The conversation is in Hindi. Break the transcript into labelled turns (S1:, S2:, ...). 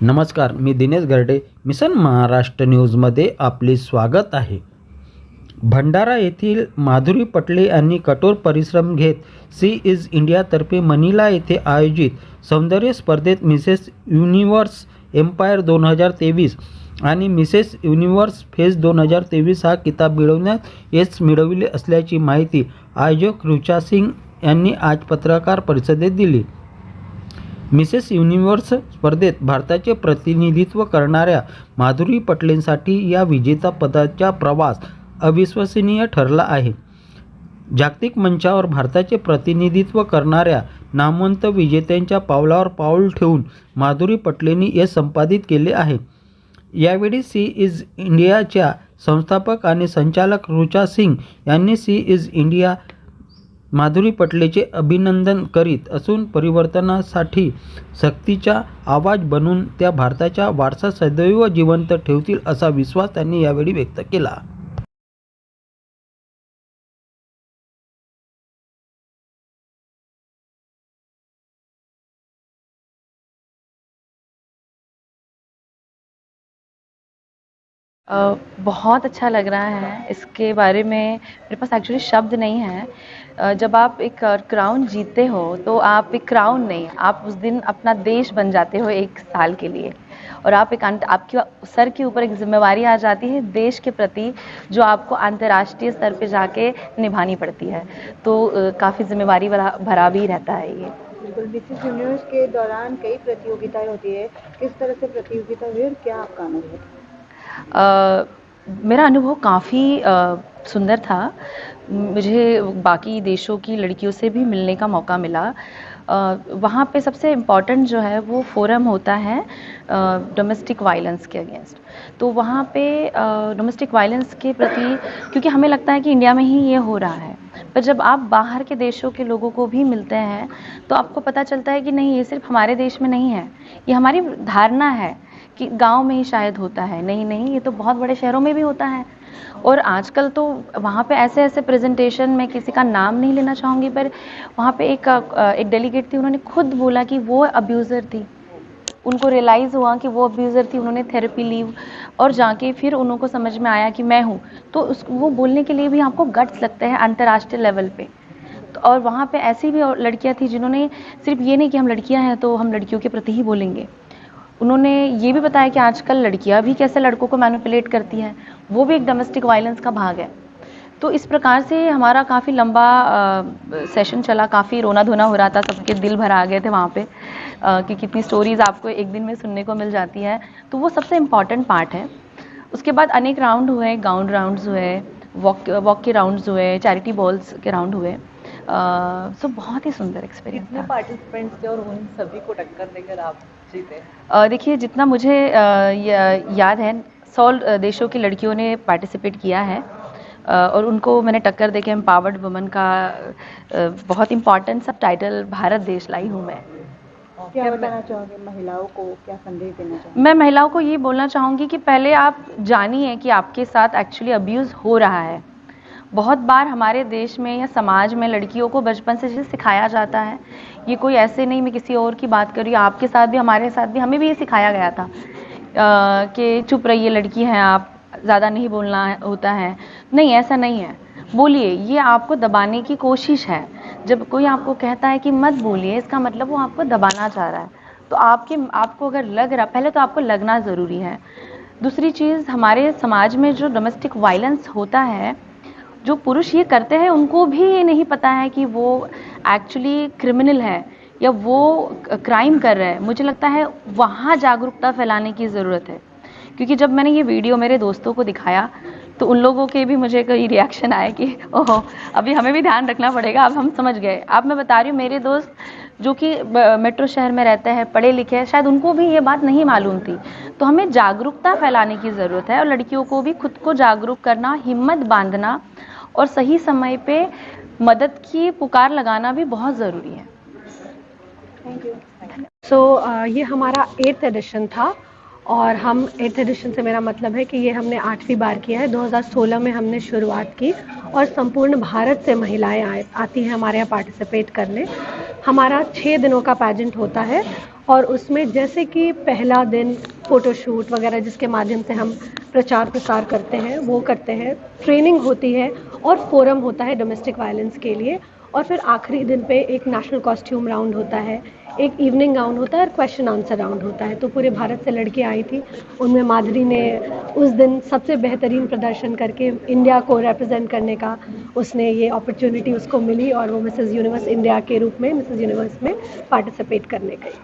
S1: नमस्कार, मी दिनेश गर्डे. मिशन महाराष्ट्र न्यूजमध्ये आपले स्वागत आहे. भंडारा येथील माधुरी पटले यांनी कठोर परिश्रम घेत सी इज इंडियातर्फे मनिला येथे आयोजित सौंदर्य स्पर्धेत मिसेस युनिव्हर्स एम्पायर 2023 आणि मिसेस युनिव्हर्स फेस 2023 हा किताब मिळविले असल्याची माहिती आयोजक ऋचा सिंग यांनी आज पत्रकार परिषदेत दिली. मिसेस युनिव्हर्स स्पर्धेत भारताचे प्रतिनिधित्व करणाऱ्या माधुरी पटलेंसाठी या विजेतापदाचा प्रवास अविश्वसनीय ठरला आहे. जागतिक मंचावर भारताचे प्रतिनिधित्व करणाऱ्या नामवंत विजेत्यांच्या पावलावर पाऊल ठेवून माधुरी पटलेंनी यश संपादित केले आहे. यावेळी सी इज इंडियाच्या संस्थापक आणि संचालक ऋचा सिंग यांनी सी इज इंडिया माधुरी पटलेचे अभिनंदन करीत असून परिवर्तनासाठी सक्तीचा आवाज बनून त्या भारताचा वारसा सदैव जिवंत ठेवतील असा विश्वास त्यांनी यावेळी व्यक्त केला.
S2: बहुत अच्छा लग रहा है. इसके बारे में मेरे पास एक्चुअली शब्द नहीं है. जब आप एक क्राउन जीतते हो तो आप एक क्राउन नहीं, आप उस दिन अपना देश बन जाते हो एक साल के लिए, और आप आपके सर के ऊपर एक जिम्मेवारी आ जाती है देश के प्रति, जो आपको अंतर्राष्ट्रीय स्तर पे जाके निभानी पड़ती है. तो काफ़ी जिम्मेवारी भरा भी रहता है ये.
S3: बिल्कुल. मिसेस यूनिवर्स के दौरान कई प्रतियोगिताएं होती है, किस तरह से प्रतियोगिता हुई और क्या आपका अनुभव था?
S2: मेरा अनुभव काफ़ी सुंदर था. मुझे बाकी देशों की लड़कियों से भी मिलने का मौका मिला. वहाँ पे सबसे इम्पॉर्टेंट जो है वो फोरम होता है डोमेस्टिक वायलेंस के अगेंस्ट. तो वहाँ पे डोमेस्टिक वायलेंस के प्रति, क्योंकि हमें लगता है कि इंडिया में ही ये हो रहा है, पर जब आप बाहर के देशों के लोगों को भी मिलते हैं तो आपको पता चलता है कि नहीं, ये सिर्फ हमारे देश में नहीं है. ये हमारी धारणा है कि गांव में ही शायद होता है. नहीं, ये तो बहुत बड़े शहरों में भी होता है. और आजकल तो वहाँ पे ऐसे प्रेजेंटेशन, मैं किसी का नाम नहीं लेना चाहूँगी, पर वहाँ पे एक डेलीगेट थी, उन्होंने खुद बोला कि वो अब्यूज़र थी. उनको रियलाइज़ हुआ कि वो अब्यूज़र थी, उन्होंने थेरेपी ली और जाके फिर उनको समझ में आया कि मैं हूँ. तो वो बोलने के लिए भी आपको गट्स लगते हैं अंतर्राष्ट्रीय लेवल पे. तो और वहाँ पे ऐसी भी लड़कियाँ थी जिन्होंने सिर्फ ये नहीं कि हम लड़कियाँ हैं तो हम लड़कियों के प्रति ही बोलेंगे. उन्होंने ये भी बताया कि आजकल लड़कियां भी कैसे लड़कों को मैनिपुलेट करती हैं, वो भी एक डोमेस्टिक वायलेंस का भाग है. तो इस प्रकार से हमारा काफ़ी लंबा सेशन चला. काफ़ी रोना धोना हो रहा था, सबके दिल भर आ गए थे वहाँ पे कि कितनी स्टोरीज़ आपको एक दिन में सुनने को मिल जाती है. तो वो सबसे इम्पॉर्टेंट पार्ट है. उसके बाद अनेक राउंड हुए, गाउन राउंड्स हुए, वॉक के राउंड्स हुए, चैरिटी बॉल्स के राउंड हुए. सो बहुत ही सुंदर एक्सपीरियंस था.
S3: पार्टिसिपेंट्स थे और उन सभी को टक्कर देकर आप जीते?
S2: देखिए, जितना मुझे याद है 100 देशों की लड़कियों ने पार्टिसिपेट किया है, और उनको मैंने टक्कर देके एम्पावर्ड वुमन का बहुत इम्पॉर्टेंट सब टाइटल भारत देश लाई हूँ मैं.
S3: क्या बताना चाहोगे महिलाओं को, क्या संदेश देना चाहोगे?
S2: मैं महिलाओं को ये बोलना चाहूँगी कि पहले आप जानिए कि आपके साथ एक्चुअली अब्यूज़ हो रहा है. बहुत बार हमारे देश में या समाज में लड़कियों को बचपन से जैसे सिखाया जाता है, ये कोई ऐसे नहीं, मैं किसी और की बात कर रही हूँ, आपके साथ भी हमारे साथ भी, हमें भी ये सिखाया गया था कि चुप रहिए, लड़की हैं आप, ज़्यादा नहीं बोलना होता है. नहीं, ऐसा नहीं है, बोलिए. ये आपको दबाने की कोशिश है. जब कोई आपको कहता है कि मत बोलिए, इसका मतलब वो आपको दबाना चाह रहा है. तो आपको अगर लग रहा, पहले तो आपको लगना ज़रूरी है. दूसरी चीज़, हमारे समाज में जो डोमेस्टिक वायलेंस होता है, जो पुरुष ये करते हैं, उनको भी ये नहीं पता है कि वो एक्चुअली क्रिमिनल है या वो क्राइम कर रहे हैं. मुझे लगता है वहाँ जागरूकता फैलाने की ज़रूरत है. क्योंकि जब मैंने ये वीडियो मेरे दोस्तों को दिखाया तो उन लोगों के भी मुझे कई रिएक्शन आए कि ओहो, अभी हमें भी ध्यान रखना पड़ेगा, अब हम समझ गए. अब मैं बता रही हूँ, मेरे दोस्त जो कि मेट्रो शहर में रहते हैं, पढ़े लिखे हैं, शायद उनको भी ये बात नहीं मालूम थी. तो हमें जागरूकता फैलाने की ज़रूरत है, और लड़कियों को भी खुद को जागरूक करना, हिम्मत बांधना और सही समय पे मदद की पुकार लगाना भी बहुत ज़रूरी है.
S3: Thank you.
S4: सो ये हमारा 8th एडिशन था, और हम 8th एडिशन से मेरा मतलब है कि ये हमने 8वीं बार किया है. 2016 में हमने शुरुआत की, और संपूर्ण भारत से महिलाएं आती हैं हमारे यहाँ पार्टिसिपेट करने. हमारा 6 दिनों का पैजेंट होता है, और उसमें जैसे कि पहला दिन फ़ोटोशूट वगैरह जिसके माध्यम से हम प्रचार प्रसार करते हैं वो करते हैं, ट्रेनिंग होती है और फोरम होता है डोमेस्टिक वायलेंस के लिए, और फिर आखिरी दिन पे एक नेशनल कॉस्ट्यूम राउंड होता है, एक इवनिंग गाउन होता है और क्वेश्चन आंसर राउंड होता है। तो पूरे भारत से लड़कियां आई थी, उनमें माधुरी ने उस दिन सबसे बेहतरीन प्रदर्शन करके इंडिया को रिप्रेजेंट करने का उसने ये अपॉर्चुनिटी उसको मिली और वो मिसेस यूनिवर्स इंडिया के रूप में मिसेस यूनिवर्स में पार्टिसिपेट करने गई।